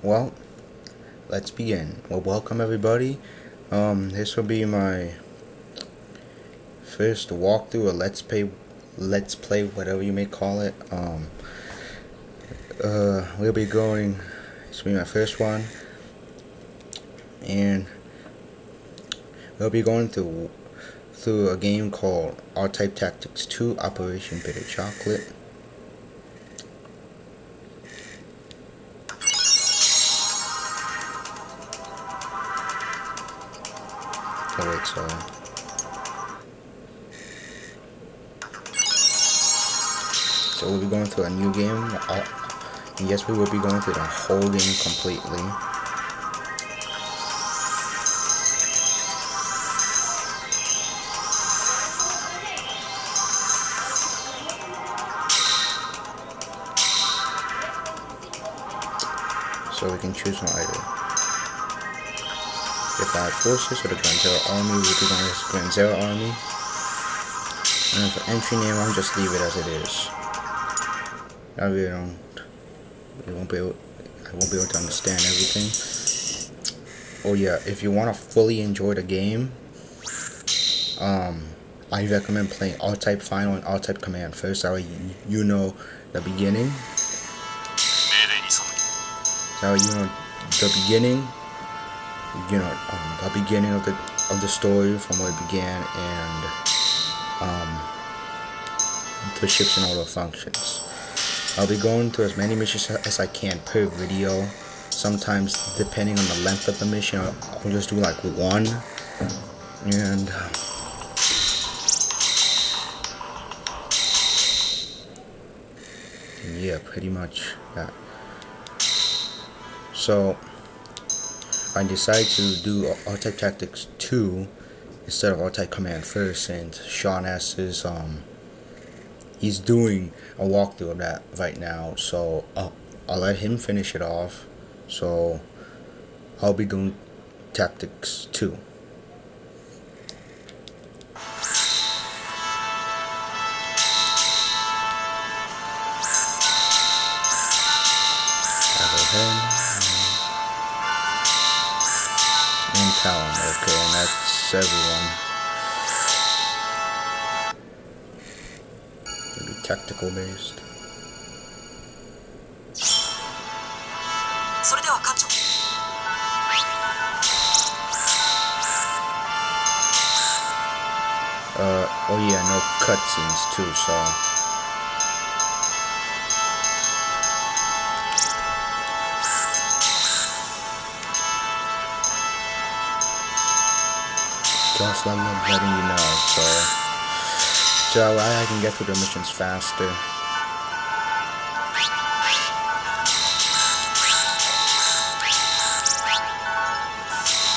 well, let's begin. Well, welcome everybody. This will be my first walkthrough, or let's play, whatever you may call it. We'll be going. This will be my first one, and we'll be going through a game called R-Type Tactics 2: Operation Bitter Chocolate. Oh wait, so we'll be going through a new game. And yes, we will be going through the whole game completely. So we can choose from either the Allied Forces or the Grand Zero Army. We'll be going with the Grand Zero Army. And then for entry name, I'll just leave it as it is. I really don't. I won't be able to understand everything. Oh yeah, if you want to fully enjoy the game, I recommend playing R-Type Final and R-Type Command first. That way you know the beginning. That way you know the beginning. You know the beginning of the story from where it began, and the ships and all the functions. I'll be going through as many missions as I can per video. Sometimes, depending on the length of the mission, I'll just do like one. And yeah, pretty much that. So I decided to do R-Type Tactics 2 instead of R-Type Command first, since Shawn S is he's doing a walkthrough of that right now, so I'll let him finish it off. So I'll be doing Tactics 2. And Talon, okay, and that's everyone. Tactical based. Oh yeah, no cutscenes too, so just letting you know, so I can get through the missions faster.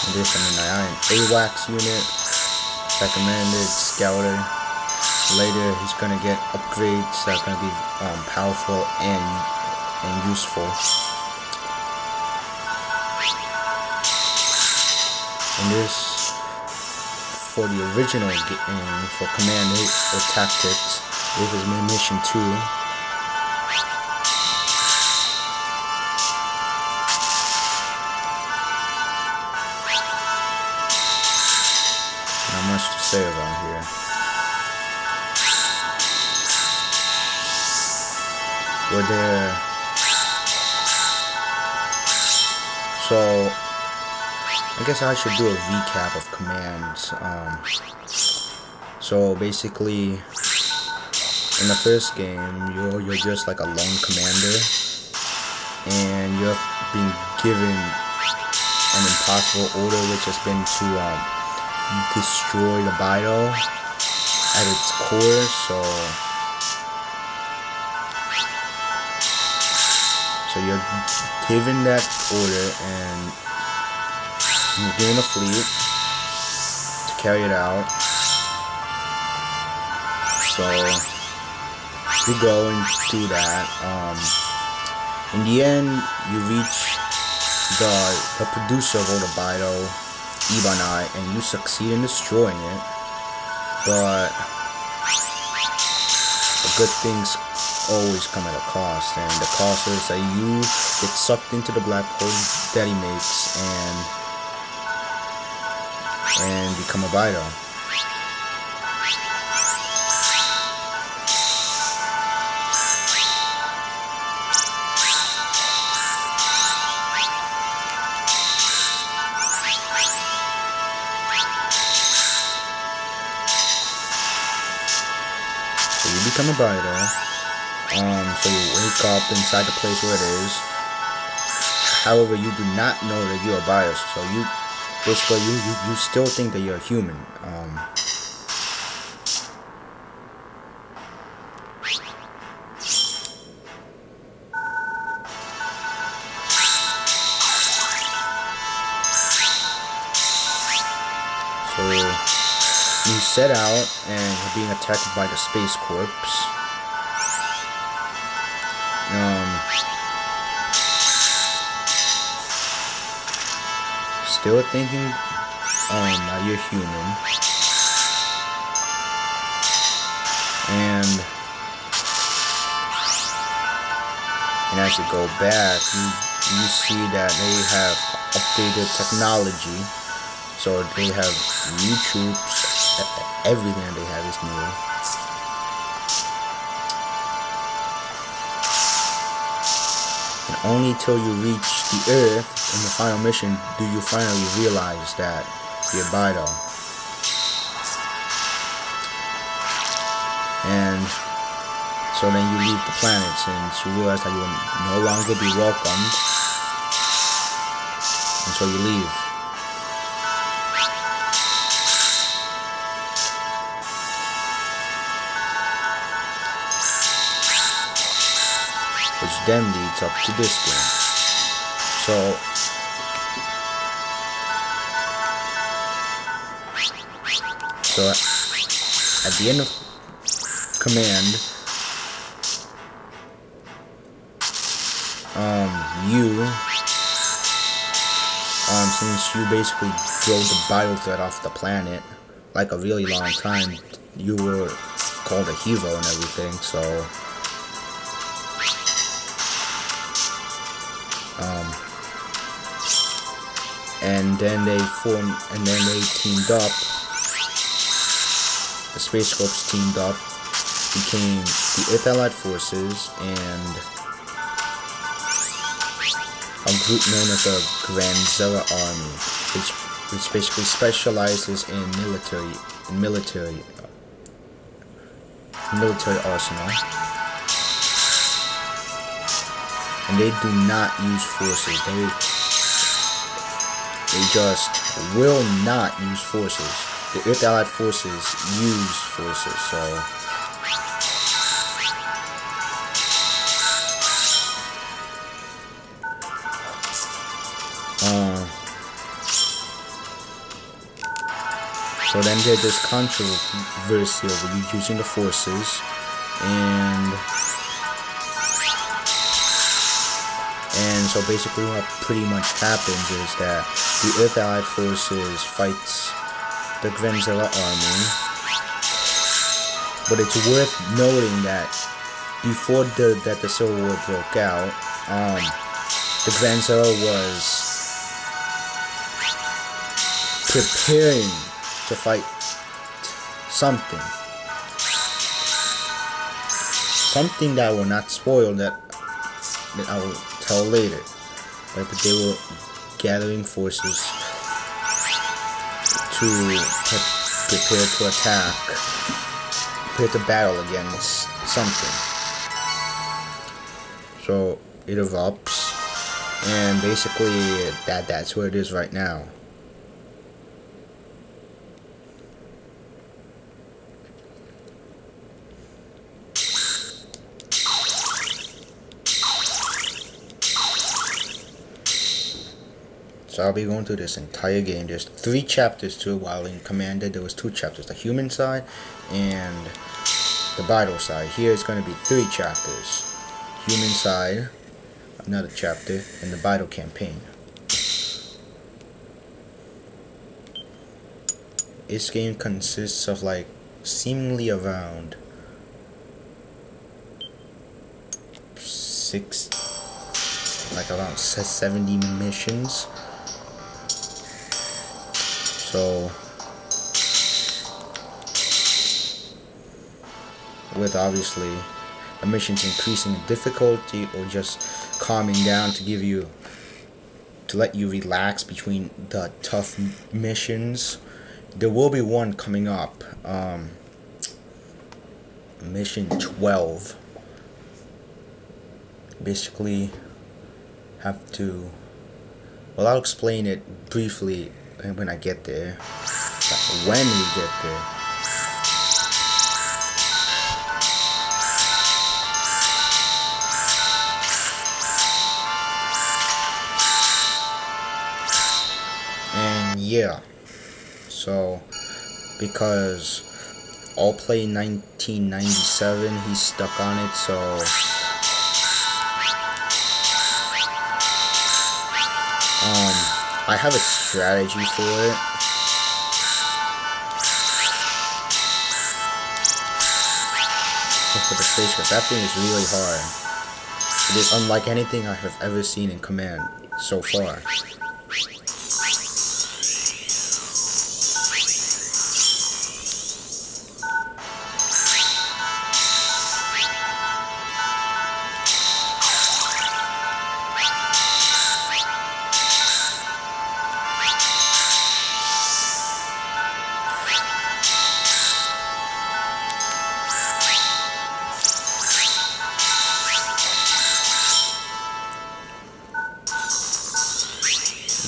And this, I am AWACS unit, recommended scouter. Later, he's gonna get upgrades that are gonna be powerful and useful. And this, for the original game, for Command or Tactics, this is my mission 2. Not much to say around here. We're there. So I guess I should do a recap of commands. So basically, in the first game, you're just like a lone commander, and you're being given an impossible order, which has been to destroy the Bido at its core. So you're given that order, and you're given a fleet to carry it out. So you go and do that. In the end, you reach the producer of all the Bido, Ibanai, and you succeed in destroying it. But good things always come at a cost, and the cost is that you get sucked into the black hole that he makes and become a Bido. So you become a Bido. So you wake up inside the place where it is. However, you do not know that you're a Bido. So you basically you still think that you're a human. So you set out and you're being attacked by the Space Corps. Still thinking that you're human. And as you go back, you see that they have updated technology. So they have new troops, everything that they have is new. And only till you reach the Earth in the final mission do you finally realize that you're Bido. And so then you leave the planet since you realize that you will no longer be welcomed. And so you leave. Which then leads up to this game. So at the end of command, since you basically drove the Bido threat off the planet like a really long time, you were called a hero and everything. So and then they teamed up. The Space Corps teamed up, became the Earth Allied Forces, and a group known as the Grand Zera Army, which basically specializes in military arsenal. And they do not use forces. They just will not use forces. The Earth Allied Forces use forces, so then there's this controversy over you using the forces, and so basically what pretty much happens is that the Earth Allied Forces fights the Grand Zera Army. But it's worth noting that before the Civil War broke out, the Grand Zera was preparing to fight something that I will not spoil, that I will tell later. But they were gathering forces to prepare to attack, prepare to battle against something. So it erupts, and basically that's where it is right now. So I'll be going through this entire game. There's 3 chapters to it, while in Commander there was 2 chapters, the human side and the Bido side. Here it's going to be 3 chapters. Human side, another chapter, and the Bido campaign. This game consists of like seemingly around like around 70 missions. So with obviously the missions increasing in difficulty or just calming down to let you relax between the tough missions, there will be one coming up, mission 12. Basically have to, well, I'll explain it briefly when I get there, when we get there. And yeah, so because I'll play 1997, he's stuck on it, so I have a strategy for it. For the stage, because that thing is really hard. It is unlike anything I have ever seen in Command so far.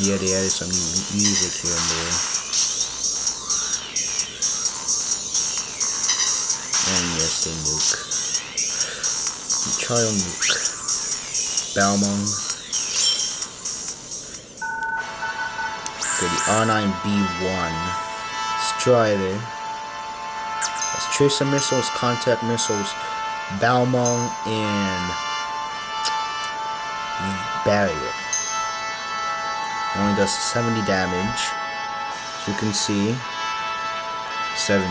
Yeah, they added some music here and there. And yes, they nuke. Child nuke. Balmung. Okay, the R9B1. Strider. That's tracer missiles, contact missiles, Balmung, and barrier. Only does 70 damage, as you can see, 70.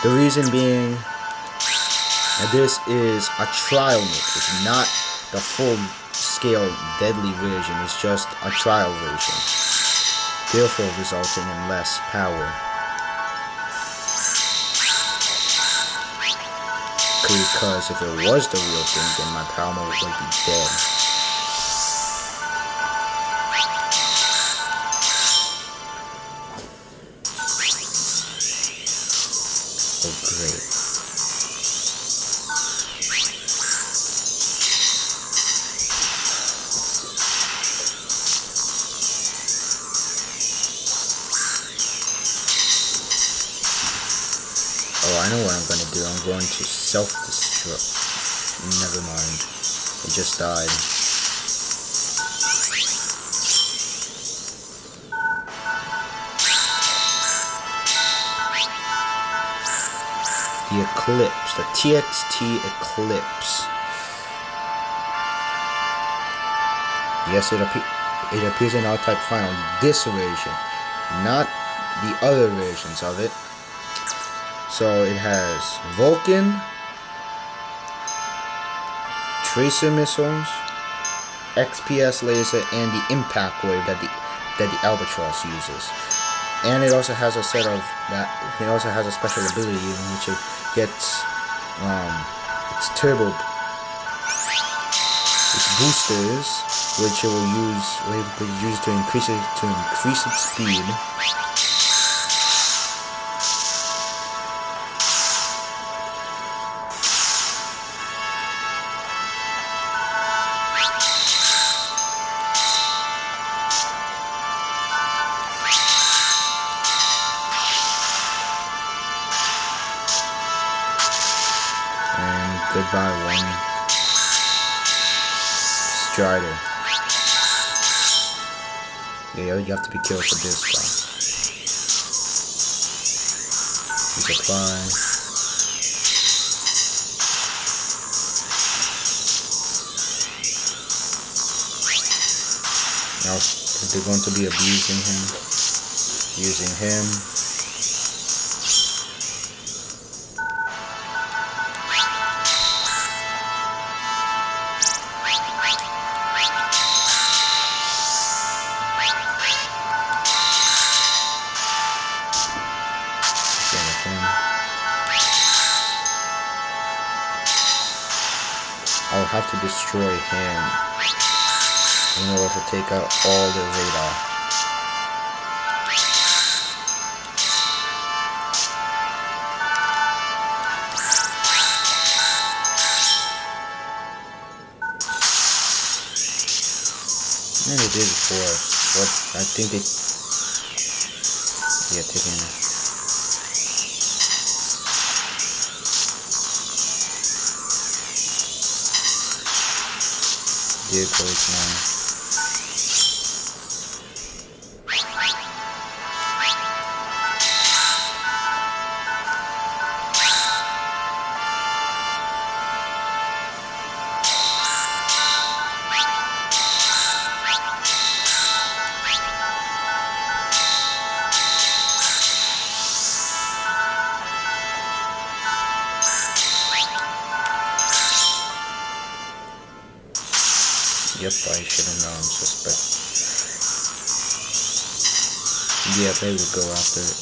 The reason being that this is a trial nuke. It's not the full-scale deadly version. It's just a trial version, therefore resulting in less power. Because if it was the real thing, then my power would be dead. Oh, great. Oh, I know what I'm going to do. I'm going to self-destruct. Never mind. It just died. The Eclipse, the TXT Eclipse. Yes, it appears in R-Type Final. This version, not the other versions of it. So it has Vulcan, tracer missiles, XPS laser, and the impact wave that the Albatross uses. And it also has a set of that. It also has a special ability in which it gets its turbo, its boosters, which it will use to increase its speed. Goodbye, one Strider. Yeah, you have to be careful for this guy. Resupply. Now they're going to be abusing him, using him. I'll have to destroy him in order to take out all the radar. And they did it before. What I think they taking it. Dear Coach now. Yep, I should have known. Suspect. Yeah, they would go after it.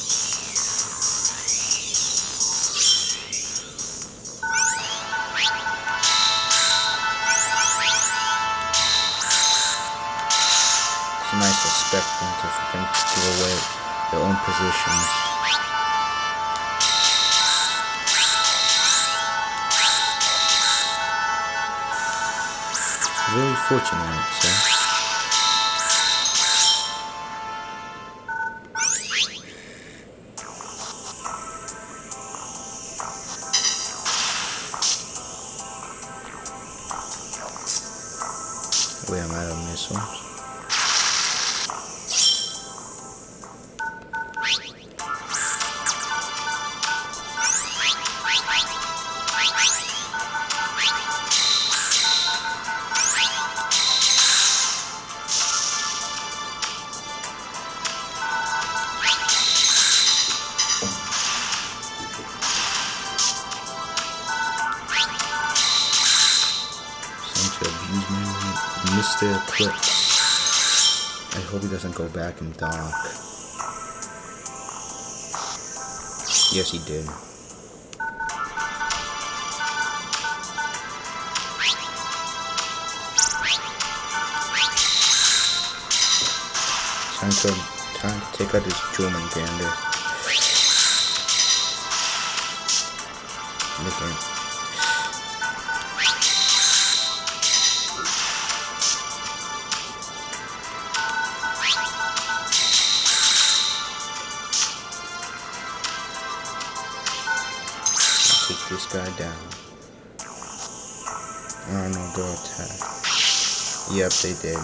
It's nice to suspect them to freaking give away their own positions. Very fortunate, I'd say. Wait, I'm out of missiles. Mr. Eclipse. I hope he doesn't go back and dock. Yes, he did. Time to take out this German gander. Take this guy down. Oh no, go attack. Yep, they did.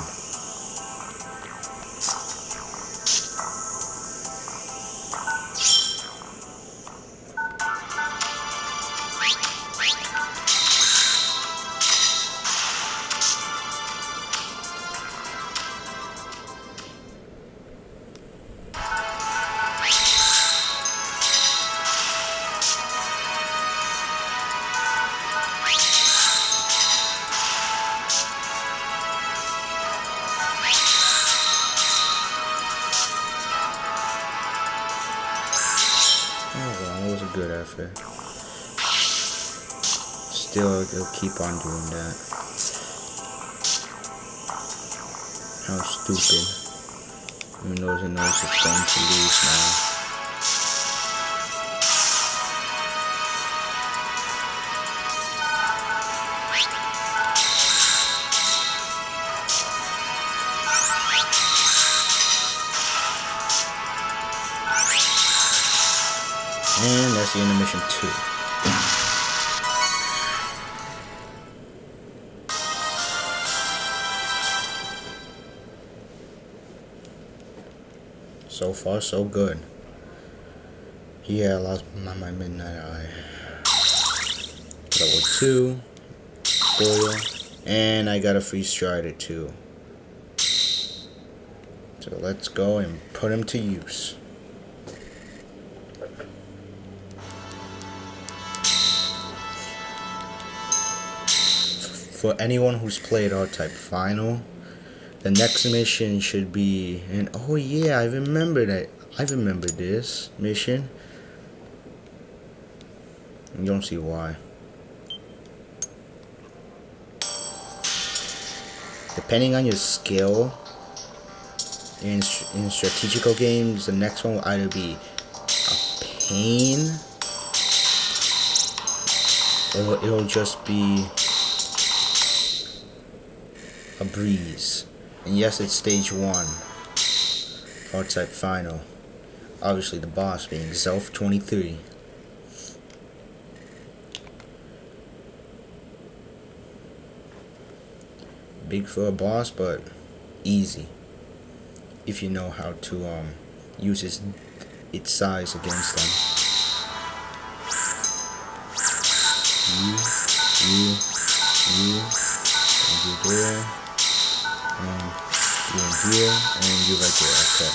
Good effort. Still, they'll keep on doing that. How stupid. Even though he knows it's going to lose now. And that's the end of mission 2. So far, so good. Yeah, I lost my midnight eye. Level 2. Spoil. And I got a free strider too. So let's go and put him to use. For anyone who's played R-Type Final, the next mission should be, and oh yeah, I remember that. I remember this mission. You don't see why. depending on your skill in strategical games, the next one will either be a pain or it'll just be a breeze. And yes, it's stage 1, R-Type final. Obviously the boss being Zelf 23. Big for a boss, but easy if you know how to use its size against them. You there, and you in here, and you right there. Okay.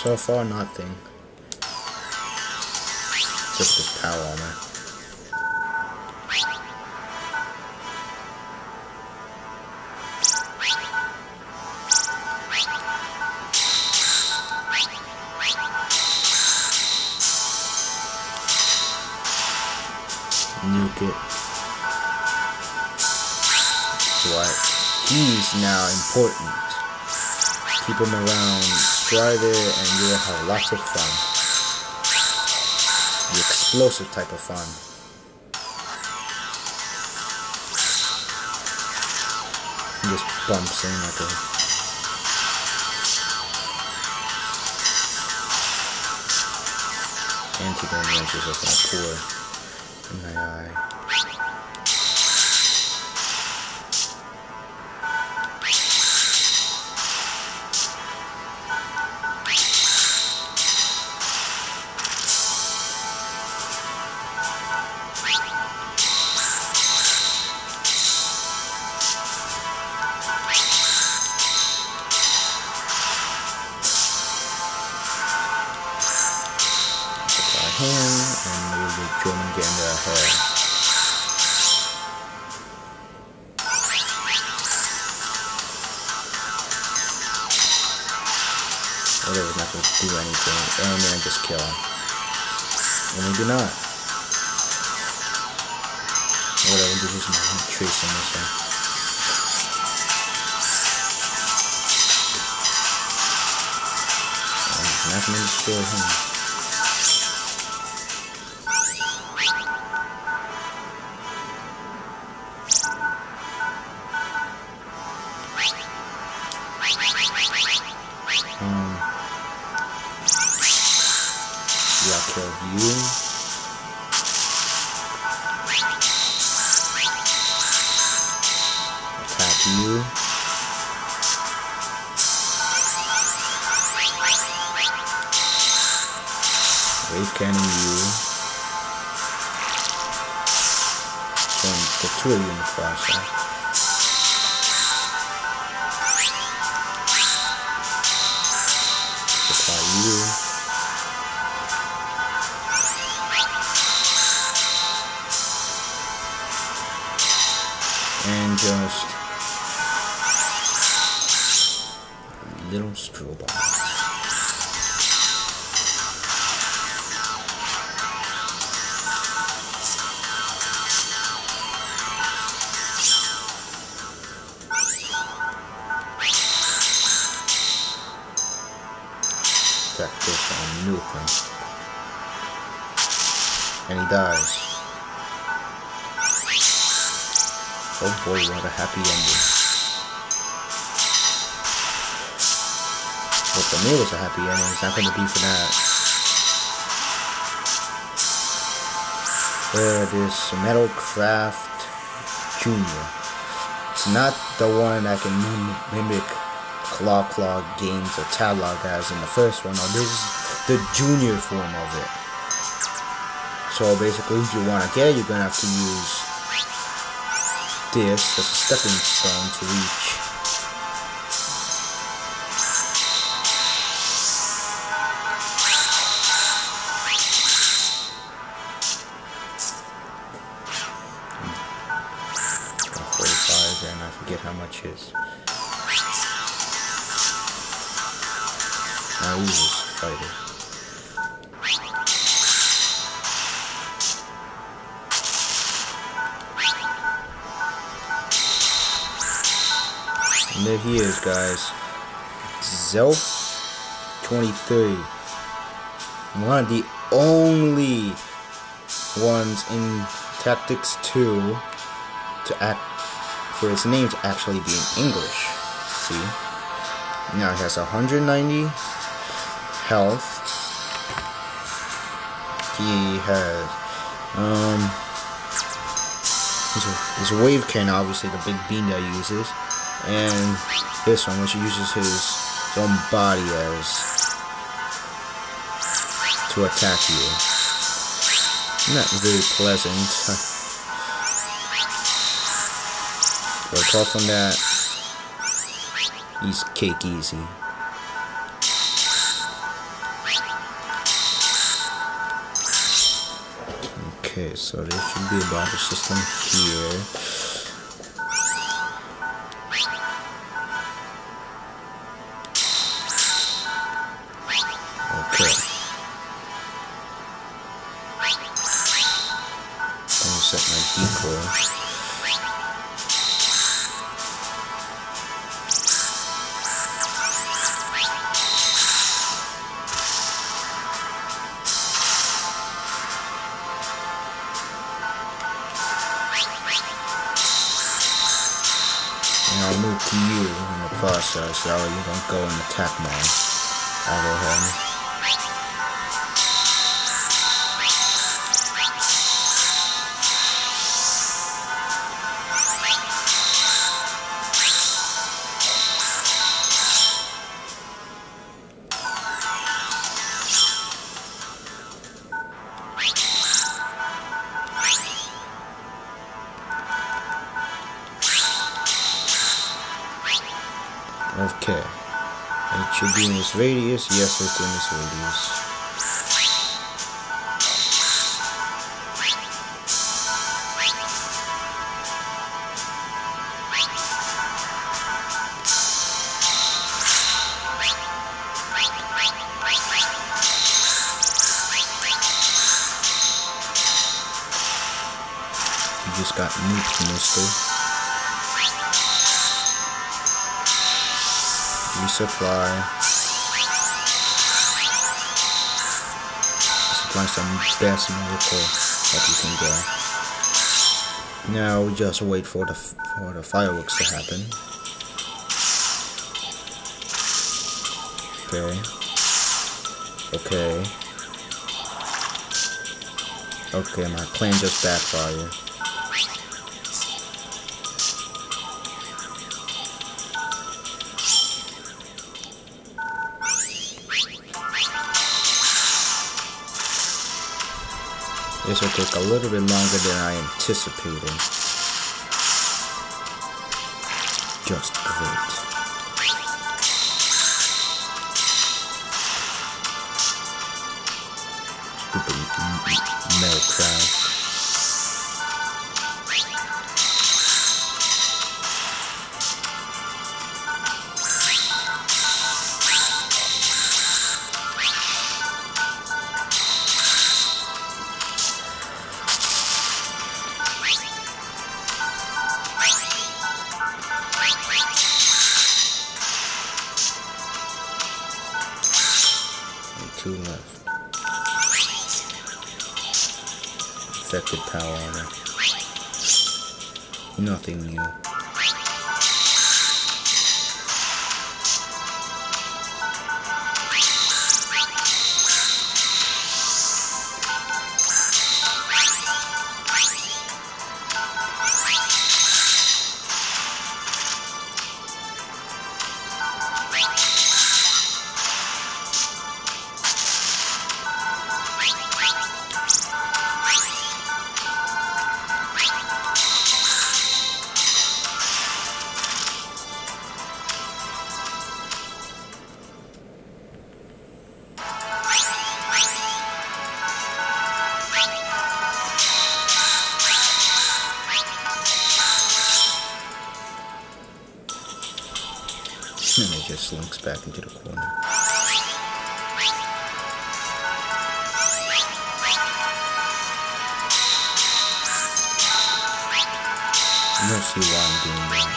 So far, nothing. Just this power armor. Nuke it. What? He's now important. Keep him around. Try there and you'll have lots of fun. The explosive type of fun. He just bumps in like a anti-gun wrench is just gonna pour in my eye. Him, and we'll be German get into our hair. Whatever's not going to do anything, and then just kill him. And maybe not. Whatever, just use my trace on this one. It's not going to destroy him. Yeah, I'll kill you. Attack you. Wave cannon you. Showing the two of you in the crosshair. Supply you. And just little strobe bombs. Attack this on nuke him. And he dies. Oh boy, what a happy ending. Well, for me it was a happy ending. It's not going to be for that. This Metalcraft Jr. It's not the one that can mimic Claw games or Talog as in the first one. No, this is the junior form of it. So basically, if you want to get it, you're going to have to use this as a stepping stone to reach forget how much is. Now he's just fighting. And there he is, guys. Zelf23. One of the only ones in Tactics 2 to act for his name to actually be in English. See? Now he has 190 health. He has his wave cannon, obviously the big beam that he uses, and this one which uses his own body as to attack you. Not very pleasant. But apart from that, he's cake easy. Okay, so there should be a battle system here. Okay. I'm gonna set my decoy. And I'll move to you in the process, so you don't go and attack my Arrowhead. Okay, it should be in this radius. Yes, it's in this radius. You just got nuked, mister. Resupply. Supply some best medical that you can get. Now we just wait for the fireworks to happen. Okay. Okay. Okay, my plan just backfired. This will take a little bit longer than I anticipated. Just great. Stupid metal craft. Two left. Effective power armor. Nothing new. And it just slinks back into the corner. You don't see why I'm doing that.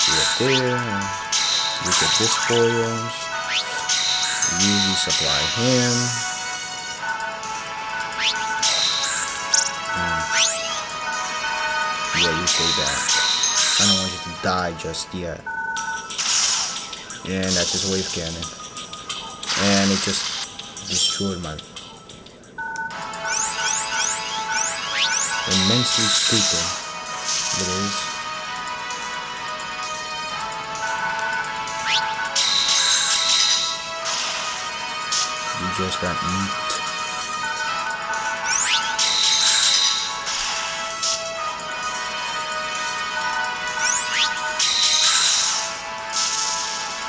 Right there. We get this spoils. Usually supply him. Yeah, you stay back. I don't want you to die just yet. And that's his wave cannon. And it just destroyed my... Immensely stupid. It is. You just got nuked.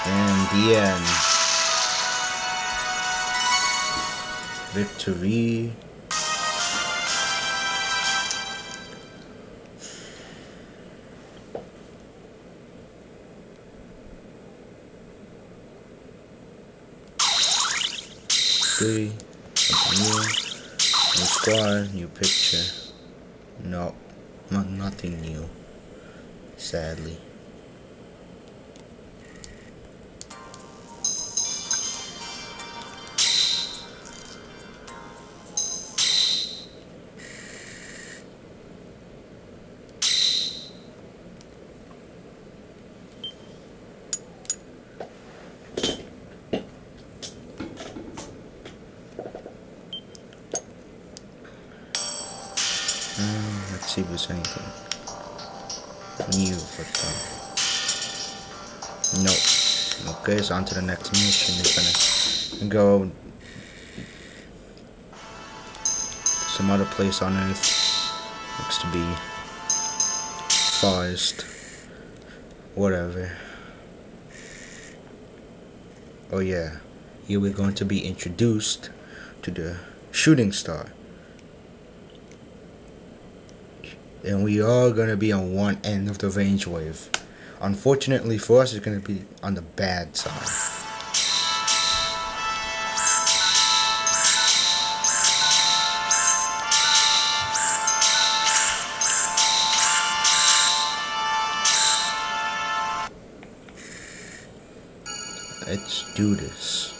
And the end. Victory. Something new squad, new picture. No, nothing new, sadly. Let's see if there's anything new for them. Nope. Okay, so on to the next mission. We're gonna go some other place on Earth. Looks to be forest. Whatever. Oh yeah. Here we're going to be introduced to the shooting star. And we are going to be on one end of the range wave. Unfortunately for us, it's going to be on the bad side. Let's do this.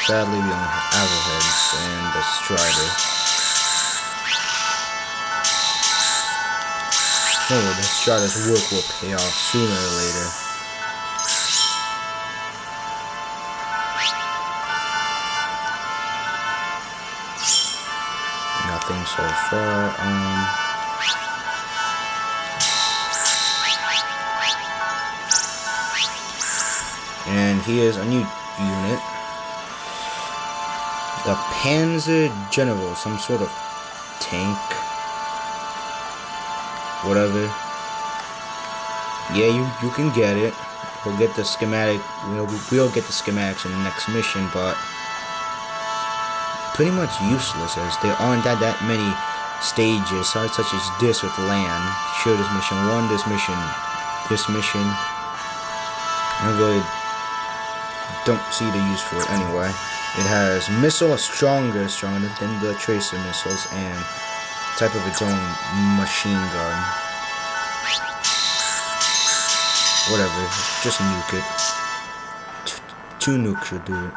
Sadly, we only have arrowheads and a strider. Oh, the strider's work will pay off sooner or later. Nothing so far. And here's a new unit. The Panzer General, some sort of tank, whatever. Yeah, you can get it. We'll get the schematic. We'll get the schematics in the next mission, but pretty much useless as there aren't that many stages, such as this with land. Sure, this mission 1, this mission. I really don't see the use for it anyway. It has missiles stronger than the tracer missiles, and type of its own machine gun. Whatever, just nuke it. Two nukes should do it.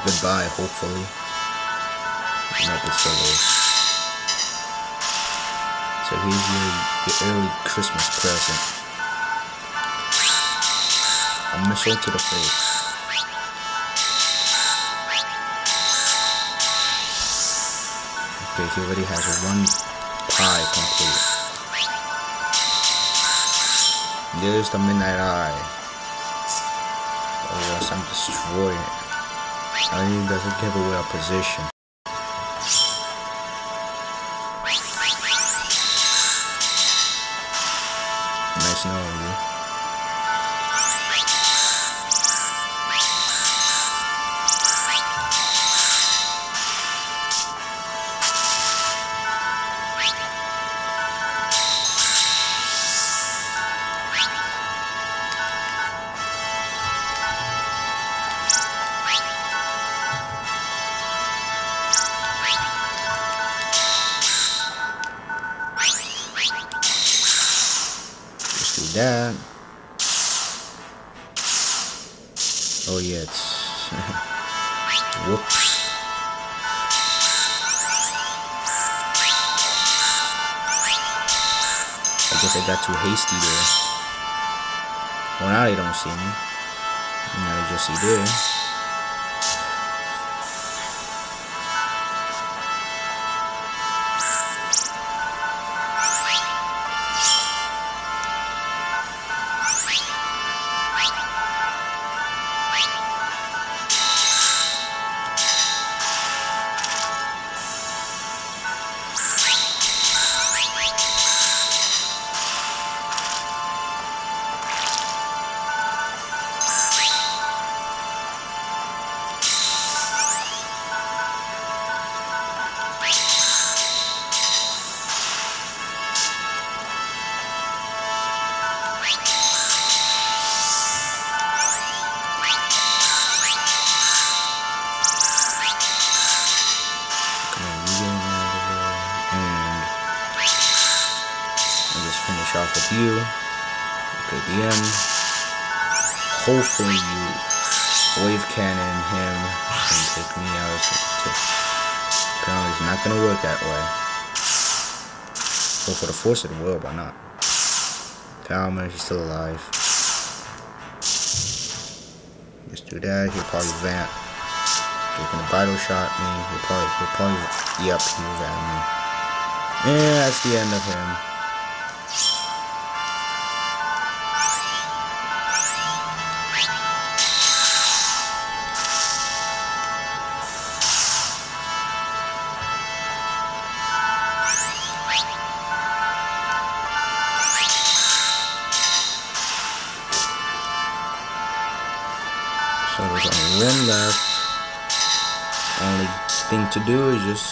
Goodbye, hopefully. Not the solos. So here's your early Christmas present. A missile to the face. Okay, he already has one pie complete. There's the Midnight Eye. Oh, yes, I'm destroying it. I think that's a giveaway of position. Nice knowing you. That. Oh yeah, it's whoops. I guess I got too hasty there. Well, now they don't see me. Now they just see there. Finish off with you. Okay, DM. Hopefully you wave cannon him and take me out. Apparently it's not gonna work that way. But for the force it will, why not? Palmer, he's still alive. Just do that. He'll probably vamp. Taking a vital shot me. He'll probably yep, he'll vamp me. And that's the end of him. So there's only one left. Only thing to do is just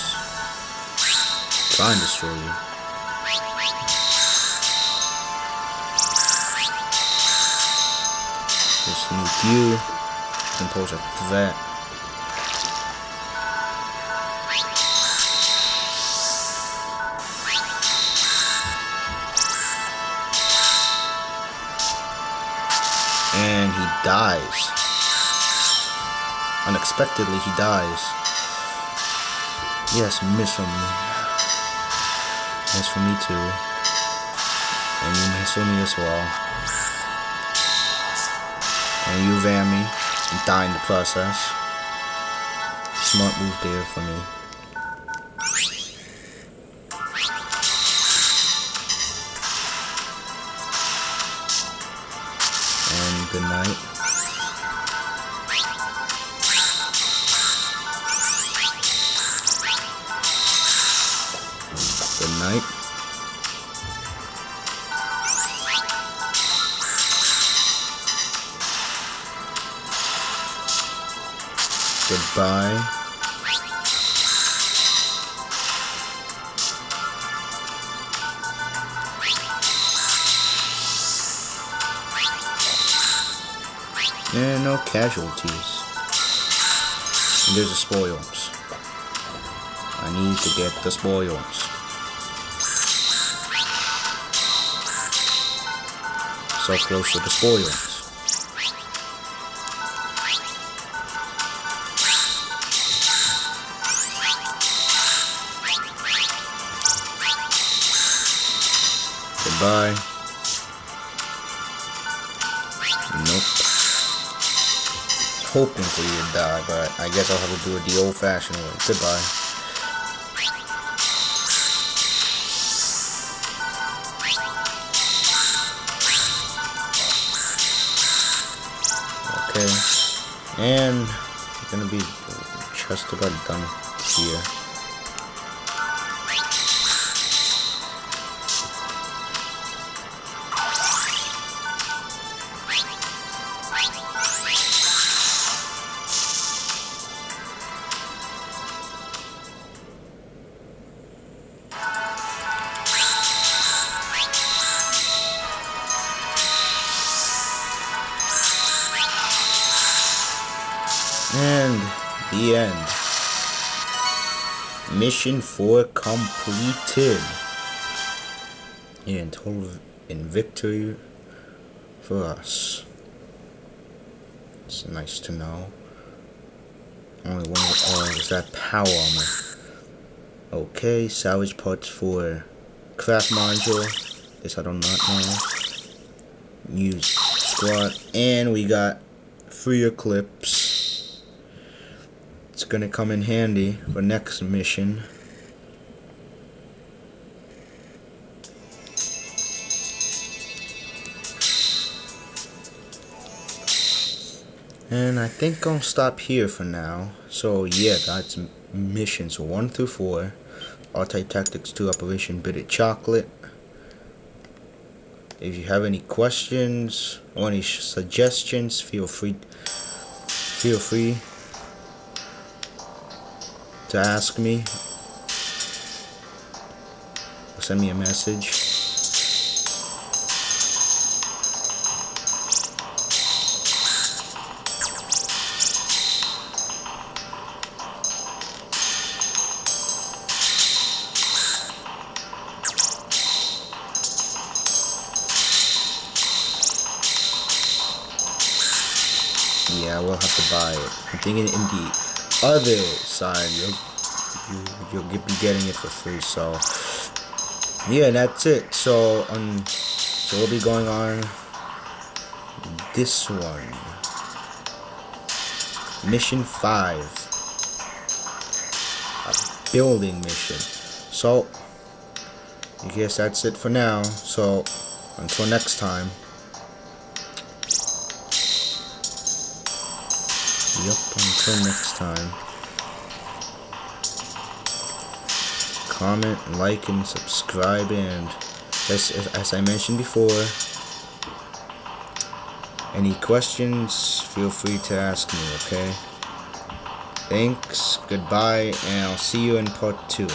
try and destroy you. Just nuke you. Can pose a threat. And he dies. Unexpectedly, he dies. Yes, miss on me. Miss for me too. And you miss on me as well. And you van me and die in the process. Smart move there for me. And good night. Good night. Goodbye. And no casualties. And there's the spoils. I need to get the spoils. So close to the spoils. Goodbye. Nope. hoping for you to die, but I guess I'll have to do it the old-fashioned way. Goodbye. Okay, and we're gonna be just about done here. And the end. Mission 4 completed. And total in victory for us. It's nice to know. Only one is that power armor. Okay, salvage parts for craft module. This I do not know. Use squad, and we got 3 eclipse. It's gonna come in handy for next mission. And I think I'll stop here for now. So yeah, that's missions 1 through 4. R-Type Tactics 2 Operation Bitter Chocolate. If you have any questions or any suggestions, feel free to ask me or send me a message. Yeah, I will have to buy it. I'm thinking in the other side you'll be getting it for free. So yeah, that's it. So we'll be going on this one, mission 5, a building mission. So I guess that's it for now. So until next time. Yep, until next time. Comment, like, and subscribe, and as I mentioned before, any questions, feel free to ask me, okay? Thanks, goodbye, and I'll see you in part 2.